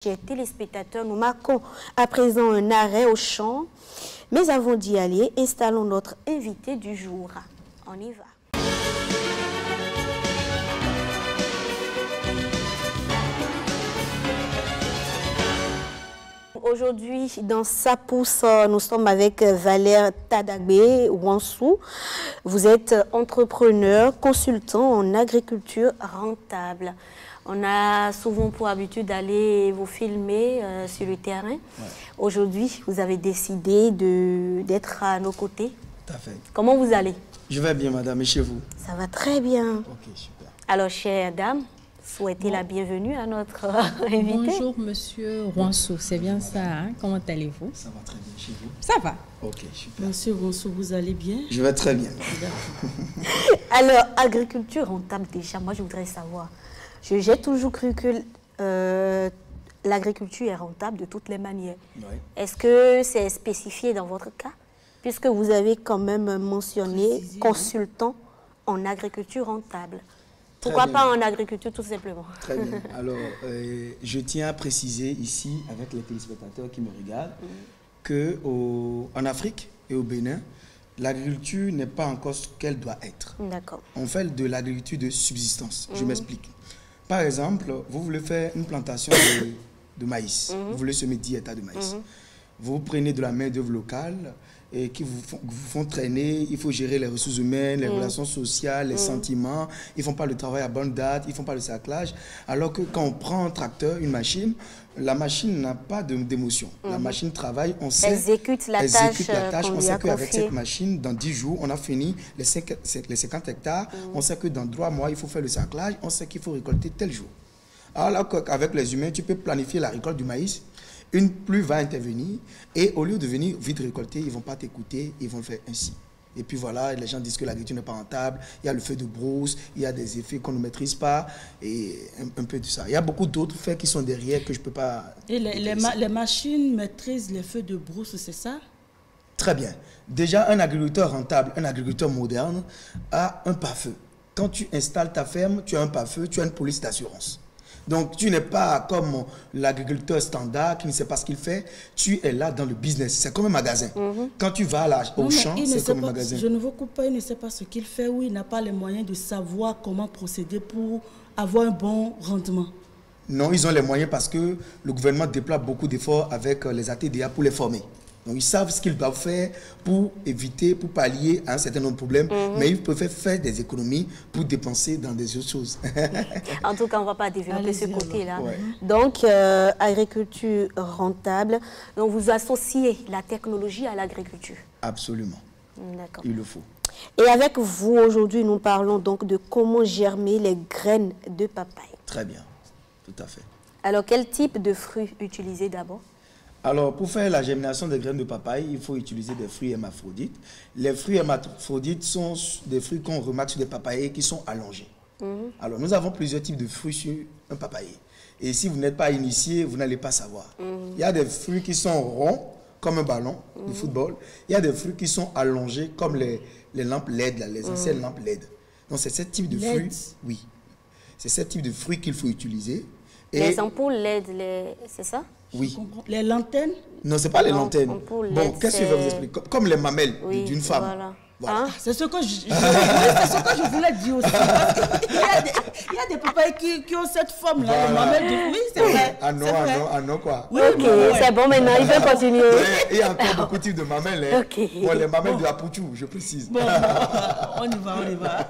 Chers téléspectateurs, nous marquons à présent un arrêt au chant. Mais avant d'y aller, installons notre invité du jour. On y va. Aujourd'hui, dans Sapousse, nous sommes avec Valère Tadagbe Wansou. Vous êtes entrepreneur, consultant en agriculture rentable. On a souvent pour habitude d'aller vous filmer sur le terrain. Ouais. Aujourd'hui, vous avez décidé d'être à nos côtés. Tout à fait. Comment vous allez? Je vais bien, madame, et chez vous? Ça va très bien. Ok, super. Alors, chère dame, souhaitez la bienvenue à notre invité. Bonjour, monsieur Wansou, c'est bien ça, hein? Comment allez-vous? Ça va très bien, chez vous? Ça va. Ok, super. Monsieur Wansou, vous allez bien? Je vais très bien. Alors, agriculture rentable, déjà, moi, je voudrais savoir. J'ai toujours cru que l'agriculture est rentable de toutes les manières. Oui. Est-ce que c'est spécifié dans votre cas? Puisque vous avez quand même mentionné consultant en agriculture rentable. Pourquoi pas en agriculture tout simplement? Très bien. Alors, je tiens à préciser ici, avec les téléspectateurs qui me regardent, qu'en Afrique et au Bénin, l'agriculture n'est pas encore ce qu'elle doit être. D'accord. On fait de l'agriculture de subsistance. Je m'explique. Par exemple, vous voulez faire une plantation de maïs. Vous voulez semer 10 hectares de maïs. Vous prenez de la main-d'œuvre locale et qui vous font traîner. Il faut gérer les ressources humaines, les relations sociales, les sentiments. Ils ne font pas le travail à bonne date, ils ne font pas le cerclage. Alors que quand on prend un tracteur, une machine, la machine n'a pas d'émotion. La machine travaille, on sait. Exécute la tâche. On sait qu'avec cette machine, dans 10 jours, on a fini les 50 hectares. On sait que dans 3 mois, il faut faire le cerclage. On sait qu'il faut récolter tel jour. Alors qu'avec les humains, tu peux planifier la récolte du maïs. Une pluie va intervenir et au lieu de venir vite récolter, ils ne vont pas t'écouter, ils vont le faire ainsi. Et puis voilà, les gens disent que l'agriculture n'est pas rentable, il y a le feu de brousse, il y a des effets qu'on ne maîtrise pas et un peu de ça. Il y a beaucoup d'autres faits qui sont derrière que je ne peux pas... Et les machines maîtrisent les feux de brousse, c'est ça? Très bien. Déjà, un agriculteur rentable, un agriculteur moderne a un pare-feu. Quand tu installes ta ferme, tu as un pare-feu, tu as une police d'assurance. Donc, tu n'es pas comme l'agriculteur standard qui ne sait pas ce qu'il fait. Tu es là dans le business. C'est comme un magasin. Quand tu vas au champ, c'est comme un magasin. Je ne vous coupe pas, il ne sait pas ce qu'il fait ou il n'a pas les moyens de savoir comment procéder pour avoir un bon rendement. Non, ils ont les moyens parce que le gouvernement déploie beaucoup d'efforts avec les ATDA pour les former. Donc, ils savent ce qu'ils doivent faire pour éviter, pour pallier à un certain nombre de problèmes, mais ils peuvent faire des économies pour dépenser dans des autres choses. En tout cas, on ne va pas développer ce côté-là. Ouais. Donc, agriculture rentable. Donc, vous associez la technologie à l'agriculture. Absolument. D'accord. Il le faut. Et avec vous, aujourd'hui, nous parlons donc de comment germer les graines de papaye. Très bien. Tout à fait. Alors, quel type de fruits utiliser d'abord? Alors, pour faire la germination des graines de papaye, il faut utiliser des fruits hermaphrodites. Les fruits hermaphrodites sont des fruits qu'on remarque sur des papayers qui sont allongés. Alors, nous avons plusieurs types de fruits sur un papayer. Et si vous n'êtes pas initié, vous n'allez pas savoir. Il y a des fruits qui sont ronds, comme un ballon de football. Il y a des fruits qui sont allongés, comme les lampes LED, les anciennes lampes LED. Donc, c'est ce type de fruits. Oui. C'est ce type de fruits qu'il faut utiliser. Et les ampoules LED, c'est ça? Oui. Les lanternes? Non, ce n'est pas les lanternes. Bon, qu'est-ce que je vais vous expliquer? Comme les mamelles d'une femme. Voilà. Voilà. Ah, c'est ce que je voulais dire aussi. Il y a des papayes qui ont cette forme-là, les mamelles. Oui, c'est vrai. Ah non, quoi. Oui, ok, c'est bon maintenant, il peut continuer. Il y a encore beaucoup de types de mamelles. Hein. Okay. Bon, les mamelles de Apoutou, je précise. Bon, on y va.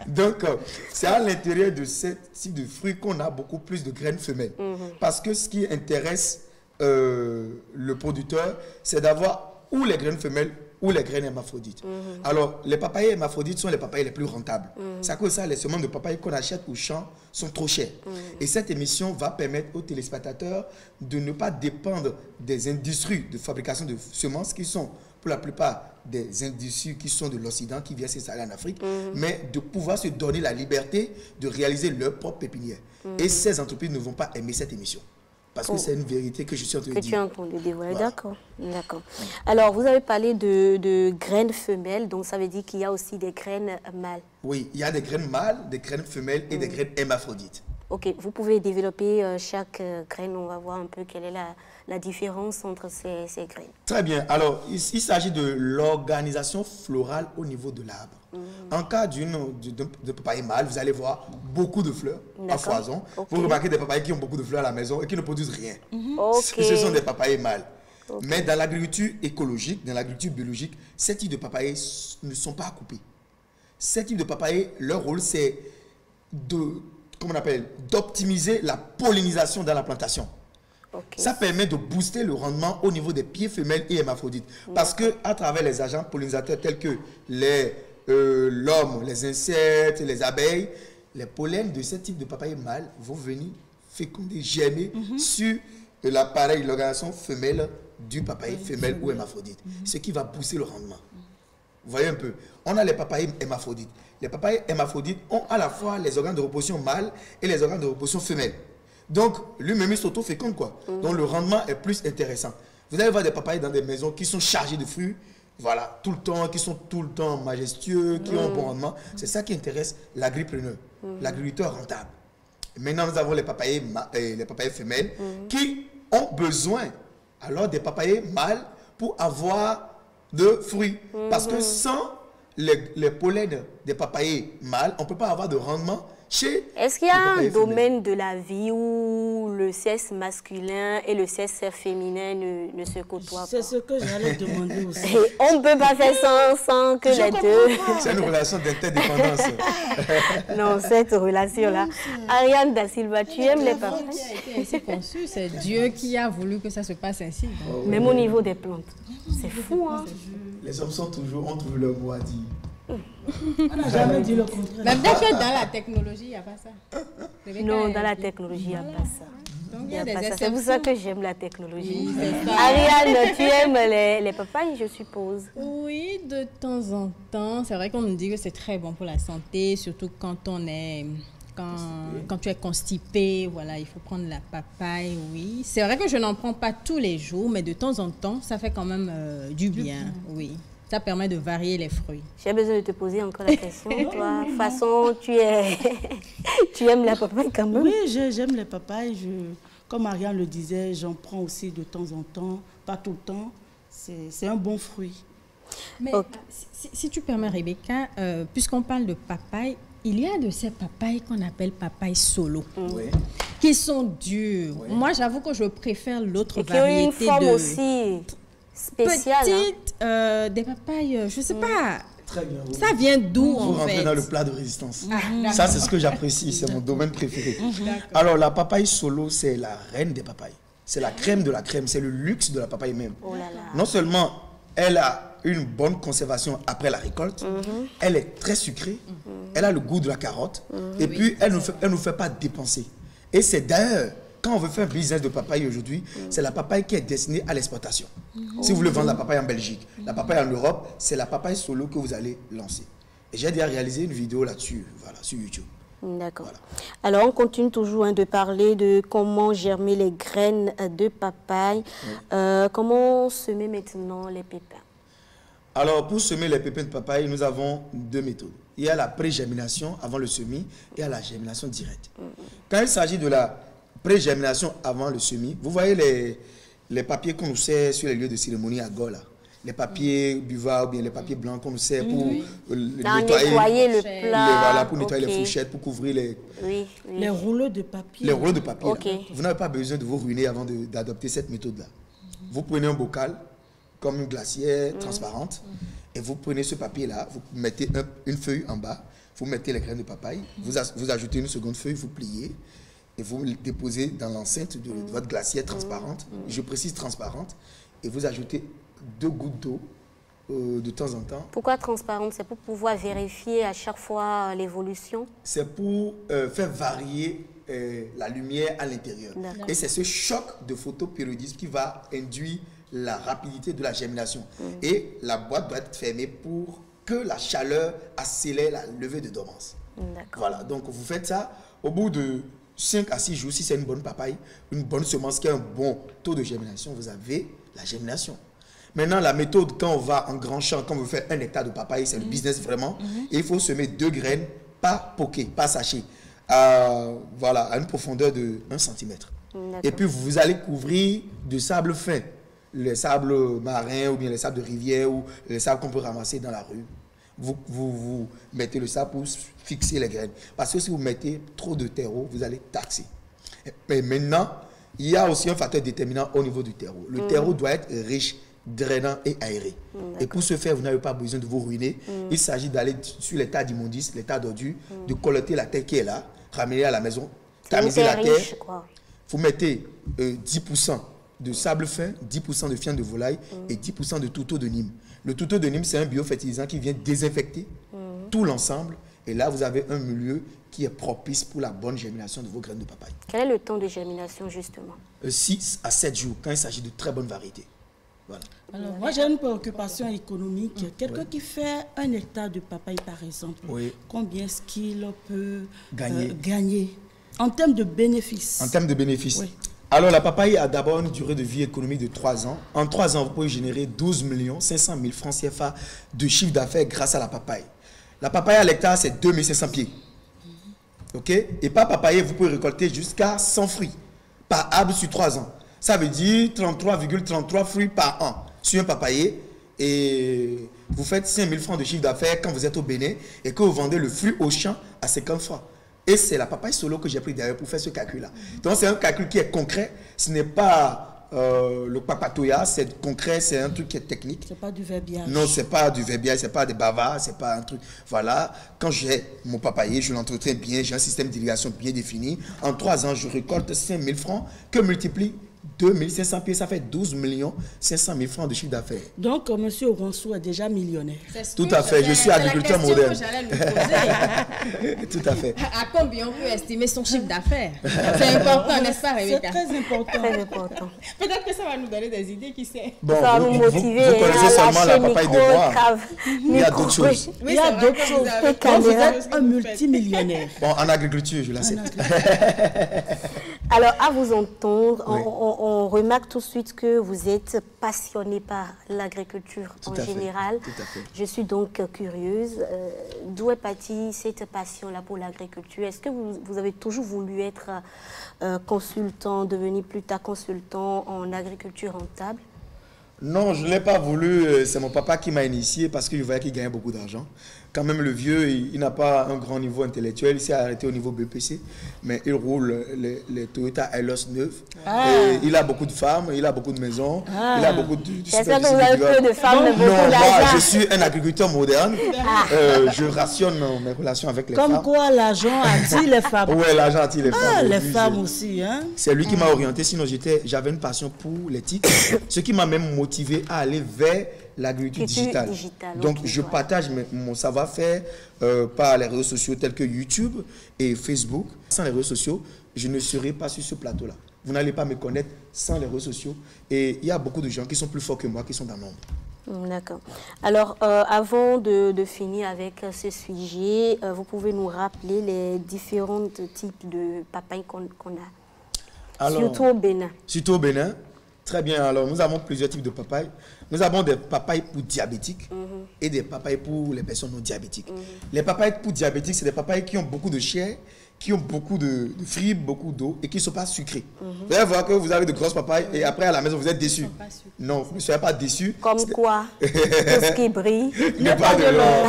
Donc, c'est à l'intérieur de ce type de fruits qu'on a beaucoup plus de graines femelles. Parce que ce qui intéresse le producteur, c'est d'avoir ou les graines femelles ou les graines hermaphrodites. Alors, les papayes hermaphrodites sont les papayes les plus rentables. C'est à cause de ça, les semences de papaye qu'on achète au champ sont trop chères. Et cette émission va permettre aux téléspectateurs de ne pas dépendre des industries de fabrication de semences qui sont, pour la plupart, des industries qui sont de l'Occident, qui viennent s'installer en Afrique, mais de pouvoir se donner la liberté de réaliser leur propre pépinière. Et ces entreprises ne vont pas aimer cette émission. Parce que c'est une vérité que je suis en train de dire. Que tu es en train de dévoiler, voilà. D'accord. Alors, vous avez parlé de graines femelles, donc ça veut dire qu'il y a aussi des graines mâles. Oui, il y a des graines mâles, des graines femelles et des graines hermaphrodites. Ok, vous pouvez développer chaque graine. On va voir un peu quelle est la différence entre ces graines. Très bien. Alors, il s'agit de l'organisation florale au niveau de l'arbre. En cas de papaye mâle, vous allez voir beaucoup de fleurs à foison. Vous remarquez des papayes qui ont beaucoup de fleurs à la maison et qui ne produisent rien. Ce sont des papayes mâles. Mais dans l'agriculture écologique, dans l'agriculture biologique, ces types de papayes ne sont pas à couper. Ces types de papayes, leur rôle, c'est d'optimiser la pollinisation dans la plantation. Ça permet de booster le rendement au niveau des pieds femelles et hermaphrodites. Parce qu'à travers les agents pollinisateurs tels que l'homme, les insectes, les abeilles, les pollens de ce type de papaye mâle vont venir féconder, germer sur l'appareil, l'organisation femelle du papaye femelle ou hermaphrodite. Ce qui va booster le rendement. Vous voyez un peu. On a les papayes hermaphrodites. Les papayes hermaphrodites ont à la fois les organes de reproduction mâle et les organes de reproduction femelle. Donc, lui-même, il s'auto-féconde, quoi. Donc, le rendement est plus intéressant. Vous allez voir des papayes dans des maisons qui sont chargées de fruits, voilà, tout le temps, qui sont tout le temps majestueux, qui ont un bon rendement. C'est ça qui intéresse l'agripreneur, l'agriculteur rentable. Maintenant, nous avons les papayes femelles qui ont besoin, alors, des papayes mâles pour avoir de fruits. Parce que sans les pollens des papayes mâles, on ne peut pas avoir de rendement. Est-ce qu'il y a un domaine de la vie où le sexe masculin et le sexe féminin ne se côtoient pas? C'est ce que j'allais demander aussi. Et on ne peut pas faire sans que les deux... C'est une relation d'interdépendance. Non, cette relation-là. Ariane Da Silva, tu aimes les papayes? Qui a été ainsi conçu, c'est Dieu qui a voulu que ça se passe ainsi. Même au niveau des plantes. C'est fou, hein? Les hommes ont toujours leur mot à dire. On n'a jamais dit le contraire. Mais peut-être dans la technologie, il n'y a pas ça. Non, dans la technologie, il n'y a pas ça. Donc, il y a des exceptions. C'est pour ça que j'aime la technologie. Oui, c'est ça. Ariane, tu aimes les papayes, je suppose? Oui, de temps en temps. C'est vrai qu'on nous dit que c'est très bon pour la santé, surtout quand tu es constipé, voilà, il faut prendre la papaye, oui. C'est vrai que je n'en prends pas tous les jours, mais de temps en temps, ça fait quand même du bien, oui. Ça permet de varier les fruits. J'ai besoin de te poser encore la question. Toi, de toute façon, tu aimes la papaye quand même? Oui, j'aime les papayes. Comme Ariane le disait, j'en prends aussi de temps en temps, pas tout le temps. C'est un bon fruit. Mais si tu permets, Rebecca, puisqu'on parle de papaye, il y a de ces papayes qu'on appelle papayes solo, qui sont dures. Oui. Moi, j'avoue que je préfère l'autre variété une forme aussi spéciale. Petite, des papayes, je ne sais pas. Très bien. Ça vient d'où, en fait? Vous rentrez dans le plat de résistance. Ça, c'est ce que j'apprécie. C'est mon domaine préféré. Alors, la papaye solo, c'est la reine des papayes. C'est la crème de la crème. C'est le luxe de la papaye même. Oh là là. Non seulement elle a une bonne conservation après la récolte, elle est très sucrée, elle a le goût de la carotte, et puis elle ne nous fait pas dépenser. Et c'est d'ailleurs, quand on veut faire un business de papaye aujourd'hui, c'est la papaye qui est destinée à l'exportation. Si vous voulez vendre la papaye en Belgique, la papaye en Europe, c'est la papaye solo que vous allez lancer. Et j'ai déjà réalisé une vidéo là-dessus, voilà, sur YouTube. D'accord. Voilà. Alors, on continue toujours de parler de comment germer les graines de papaye. Comment semer maintenant les pépins? Alors, pour semer les pépins de papaye, nous avons deux méthodes. Il y a la pré-germination avant le semis et il y a la germination directe. Quand il s'agit de la pré-germination avant le semis, vous voyez les papiers qu'on nous sert sur les lieux de cérémonie à Gola. Les papiers buvables ou bien les papiers blancs qu'on nous sert pour nettoyer le plat. Voilà, pour nettoyer les fourchettes, pour couvrir les rouleaux de papier. Les rouleaux de papier. Vous n'avez pas besoin de vous ruiner avant d'adopter cette méthode-là. Vous prenez un bocal, comme une glacière transparente, et vous prenez ce papier-là, vous mettez une feuille en bas, vous mettez les graines de papaye, vous ajoutez une seconde feuille, vous pliez, et vous le déposez dans l'enceinte de votre glacière transparente, je précise transparente, et vous ajoutez 2 gouttes d'eau de temps en temps. Pourquoi transparente? C'est pour pouvoir vérifier à chaque fois l'évolution? C'est pour faire varier la lumière à l'intérieur. Et c'est ce choc de photopériodisme qui va induire la rapidité de la germination. Et la boîte doit être fermée pour que la chaleur accélère la levée de dormance. Voilà, donc vous faites ça au bout de 5 à 6 jours, si c'est une bonne papaye, une bonne semence qui a un bon taux de germination, vous avez la germination. Maintenant, la méthode, quand on va en grand champ, quand on veut faire 1 hectare de papaye, c'est le business vraiment. Et il faut semer 2 graines, pas poké, pas sachet. voilà, à une profondeur de 1 cm. Et puis vous allez couvrir de sable fin, les sables marins ou bien les sables de rivière ou les sables qu'on peut ramasser dans la rue. Vous mettez le sable pour fixer les graines. Parce que si vous mettez trop de terreau, vous allez taxer. Mais maintenant, il y a aussi un facteur déterminant au niveau du terreau. Le terreau doit être riche, drainant et aéré. Et pour ce faire, vous n'avez pas besoin de vous ruiner. Il s'agit d'aller sur les tas d'immondices, les tas d'ordures, de collecter la terre qui est là, ramener à la maison, tamiser la terre. Vous mettez 10% de sable fin, 10% de fiente de volaille et 10% de touteau de Nîmes. Le touteau de Nîmes, c'est un biofertilisant qui vient désinfecter tout l'ensemble. Et là, vous avez un milieu qui est propice pour la bonne germination de vos graines de papaye. Quel est le temps de germination, justement? 6 à 7 jours, quand il s'agit de très bonnes variétés. Voilà. Alors, moi, j'ai une préoccupation économique. Quelqu'un qui fait 1 hectare de papaye, par exemple, combien est-ce qu'il peut gagner en termes de bénéfices? En termes de bénéfices. Alors, la papaye a d'abord une durée de vie économique de 3 ans. En 3 ans, vous pouvez générer 12 500 000 francs CFA de chiffre d'affaires grâce à la papaye. La papaye à l'hectare, c'est 2500 pieds. OK? Et par papaye, vous pouvez récolter jusqu'à 100 fruits par arbre sur 3 ans. Ça veut dire 33,33 fruits par an sur un papayer. Et vous faites 5 000 francs de chiffre d'affaires quand vous êtes au Bénin et que vous vendez le fruit au champ à 50 francs. Et c'est la papaye solo que j'ai pris derrière pour faire ce calcul-là. Donc c'est un calcul qui est concret. Ce n'est pas le papatoya, c'est concret, c'est un truc qui est technique. C'est pas du verbiage. Non, c'est pas du verbiage, c'est pas des bavards, c'est pas un truc. Voilà, quand j'ai mon papayer, je l'entretiens bien, j'ai un système d'irrigation bien défini. En 3 ans, je récolte 5 000 francs que multiplie 2500 pieds, ça fait 12 500 000 francs de chiffre d'affaires. Donc, M. Ouansou est déjà millionnaire. Tout à fait, je suis agriculteur moderne. Tout à fait. À combien on peut estimer son chiffre d'affaires? C'est important, n'est-ce pas, Rebecca? C'est très important. Très important. Peut-être que ça va nous donner des idées, qui sait? Bon, ça va nous motiver. Vous connaissez seulement la papaye de bois. Il y a d'autres choses. Oui, il y a d'autres choses. Donc, vous êtes un multimillionnaire. Bon, en agriculture, je l'accepte. Alors, à vous entendre, on remarque tout de suite que vous êtes passionné par l'agriculture en général. Tout à fait. Je suis donc curieuse. D'où est partie cette passion-là pour l'agriculture? Est-ce que vous avez toujours voulu être consultant, devenir plus tard consultant en agriculture rentable? Non, je ne l'ai pas voulu. C'est mon papa qui m'a initié parce que je voyais qu'il gagnait beaucoup d'argent. Quand même, le vieux, il n'a pas un grand niveau intellectuel. Il s'est arrêté au niveau BPC. Mais il roule les Toyota Hilux 9. Et il a beaucoup de femmes, il a beaucoup de maisons. Il a beaucoup de... J'espère que vous avez peu de femmes, mais beaucoup d'argent. d'argent. Je suis un agriculteur moderne. Je rationne mes relations avec les femmes. Comme quoi, l'argent attire les femmes. Oui, l'argent attire les femmes. Les femmes aussi. Hein? C'est lui qui m'a orienté. Sinon, j'avais une passion pour l'éthique. Ce qui m'a même motivé à aller vers l'agriculture digitale. Donc, je partage mon savoir-faire par les réseaux sociaux tels que YouTube et Facebook. Sans les réseaux sociaux, je ne serais pas sur ce plateau-là. Vous n'allez pas me connaître sans les réseaux sociaux. Et il y a beaucoup de gens qui sont plus forts que moi, qui sont dans l'ombre. D'accord. Alors, avant de finir avec ce sujet, vous pouvez nous rappeler les différents types de papayes qu'on a. Alors, surtout au Bénin. Surtout au Bénin. Très bien. Alors, nous avons plusieurs types de papayes. Nous avons des papayes pour diabétiques et des papayes pour les personnes non diabétiques. Les papayes pour diabétiques, c'est des papayes qui ont beaucoup de chair, qui ont beaucoup de fibres, beaucoup d'eau et qui ne sont pas sucrées. Vous allez voir que vous avez de grosses papayes et après à la maison, vous êtes déçus. Non, vous ne soyez pas déçus. Comme quoi, tout ce qui brille n'est pas de l'or.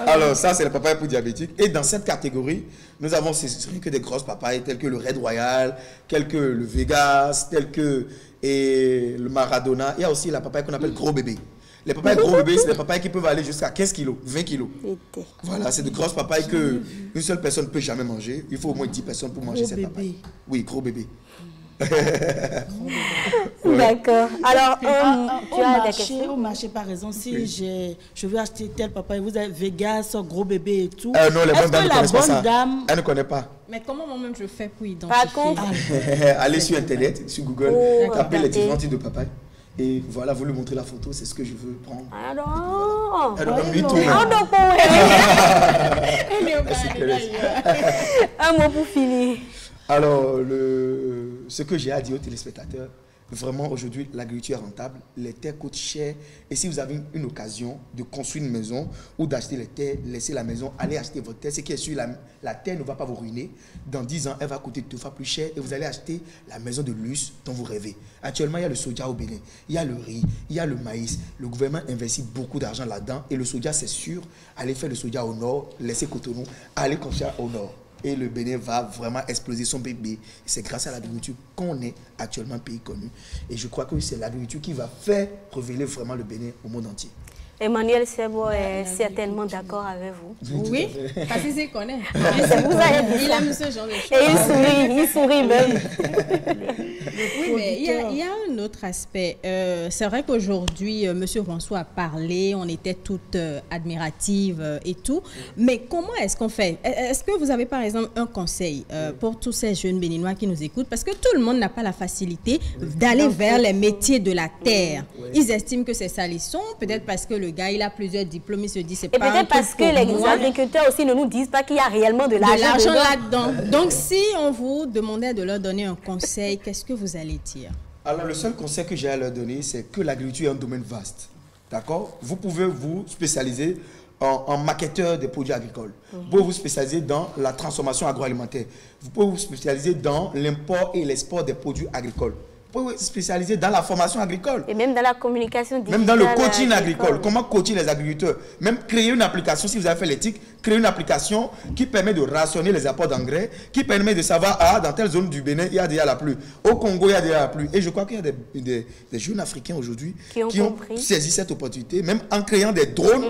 Alors ça, c'est les papayes pour diabétiques. Et dans cette catégorie, nous avons que des grosses papayes telles que le Red Royal, telles que le Vegas, telles que le Maradona. Il y a aussi la papaye qu'on appelle gros bébé. Les papayes gros bébé, c'est des papayes qui peuvent aller jusqu'à 15 kg, 20 kg. Voilà, c'est de grosses papayes qu'une seule personne ne peut jamais manger. Il faut au moins 10 personnes pour manger cette papaye. Oui, gros bébé. D'accord. Alors, tu as des questions? Au marché, par exemple, si je veux acheter tel papaye, vous avez Vegas, gros bébé et tout. Non, les bonnes dames ne connaissent pas ça. Elle ne connaît pas. Mais comment moi-même je fais pour identifier? Par contre, allez sur Internet, sur Google, tapez les différents types de papaye. Et voilà, vous lui montrez la photo, c'est ce que je veux prendre. Un mot pour finir. Alors, ce que j'ai à dire aux téléspectateurs, Vraiment, aujourd'hui, l'agriculture est rentable. Les terres coûtent cher. Et si vous avez une occasion de construire une maison ou d'acheter les terres, laissez la maison, allez acheter votre terre. Ce qui est sûr, la terre ne va pas vous ruiner. Dans 10 ans, elle va coûter 2 fois plus cher et vous allez acheter la maison de luxe dont vous rêvez. Actuellement, il y a le soja au Bénin, il y a le riz, il y a le maïs. Le gouvernement investit beaucoup d'argent là-dedans. Et le soja, c'est sûr, allez faire le soja au nord, laissez Cotonou, allez construire au nord. Et le Bénin va vraiment exploser son bébé. C'est grâce à l'agriculture qu'on est actuellement un pays connu. Et je crois que c'est l'agriculture qui va faire révéler vraiment le Bénin au monde entier. Emmanuel Sebo est certainement d'accord avec vous. Oui, parce qu'il se connaît. Il aime ce genre de choses. Et il sourit même. Oui, mais il y a un autre aspect. C'est vrai qu'aujourd'hui, M. Ronceau a parlé, on était toutes admiratives et tout. Mais comment est-ce qu'on fait? Est-ce que vous avez par exemple un conseil pour tous ces jeunes Béninois qui nous écoutent? Parce que tout le monde n'a pas la facilité d'aller vers les métiers de la terre. Ils estiment que c'est salissant, peut-être parce que le gars, il a plusieurs diplômes, il se dit c'est pas un truc. Et peut-être parce que les agriculteurs aussi ne nous disent pas qu'il y a réellement de l'argent là-dedans. Donc, si on vous demandait de leur donner un conseil, qu'est-ce que vous allez dire? Alors, le seul conseil que j'ai à leur donner, c'est que l'agriculture est un domaine vaste. D'accord? Vous pouvez vous spécialiser en marketeur des produits agricoles. Vous pouvez vous spécialiser dans la transformation agroalimentaire. Vous pouvez vous spécialiser dans l'import et l'export des produits agricoles. Vous pouvez vous spécialiser dans la formation agricole. Et même dans la communication digitale. Même dans le coaching agricole. Comment coacher les agriculteurs? Même créer une application, si vous avez fait l'éthique, créer une application qui permet de rationner les apports d'engrais, qui permet de savoir, ah, dans telle zone du Bénin, il y a déjà la pluie. Au Congo, il y a déjà la pluie. Et je crois qu'il y a des jeunes Africains aujourd'hui qui ont saisi cette opportunité, même en créant des drones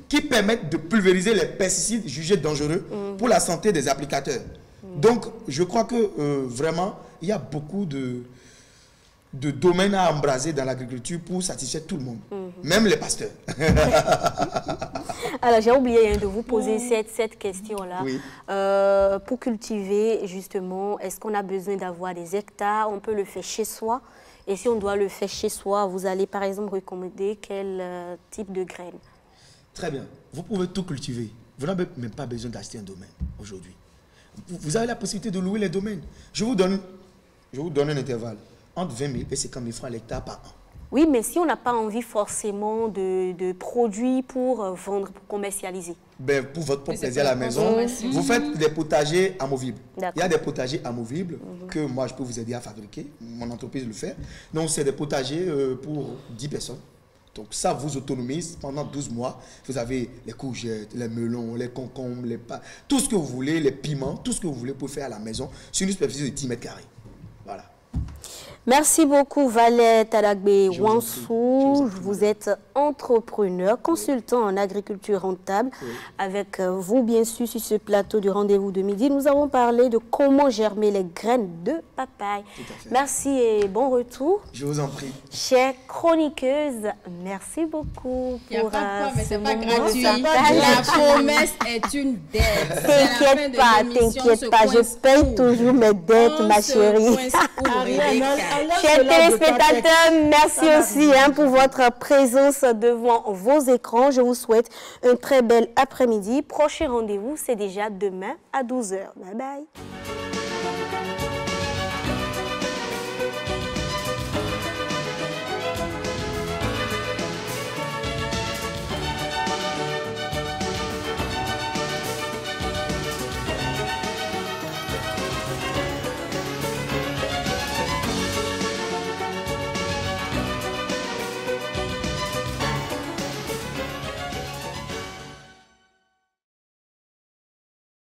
qui permettent de pulvériser les pesticides jugés dangereux pour la santé des applicateurs. Donc, je crois que vraiment, il y a beaucoup de domaines à embraser dans l'agriculture pour satisfaire tout le monde, même les pasteurs. Alors, j'ai oublié de vous poser cette question-là. Oui. Pour cultiver, justement, est-ce qu'on a besoin d'avoir des hectares? On peut le faire chez soi. Et si on doit le faire chez soi, vous allez par exemple recommander quel type de graines? Très bien. Vous pouvez tout cultiver. Vous n'avez même pas besoin d'acheter un domaine aujourd'hui. Vous avez la possibilité de louer les domaines. Je vous donne un intervalle. Entre 20 000 et 50 000 francs l'hectare par an. Oui, mais si on n'a pas envie forcément de produits pour vendre, pour commercialiser. Ben, pour votre propre plaisir à la maison, vous faites des potagers amovibles. Il y a des potagers amovibles que moi, je peux vous aider à fabriquer. Mon entreprise le fait. Donc, c'est des potagers pour 10 personnes. Donc, ça vous autonomise pendant 12 mois. Vous avez les courgettes, les melons, les concombres, tout ce que vous voulez, les piments, tout ce que vous voulez pour faire à la maison sur une superficie de 10 mètres carrés. Voilà. Merci beaucoup Valère Tadagbe Wansou. Vous êtes entrepreneur, consultant en agriculture rentable. Oui. Avec vous, bien sûr, sur ce plateau du rendez-vous de midi, nous avons parlé de comment germer les graines de papaye. Merci et bon retour. Je vous en prie. Chères chroniqueuses, merci beaucoup. Il n'y a pas de quoi, mais ce n'est pas gratuit. La promesse est une dette. T'inquiète pas, je paye toujours mes dettes, ma chérie. Chers téléspectateurs, merci aussi pour votre présence devant vos écrans. Je vous souhaite un très bel après-midi. Prochain rendez-vous, c'est déjà demain à 12h. Bye bye.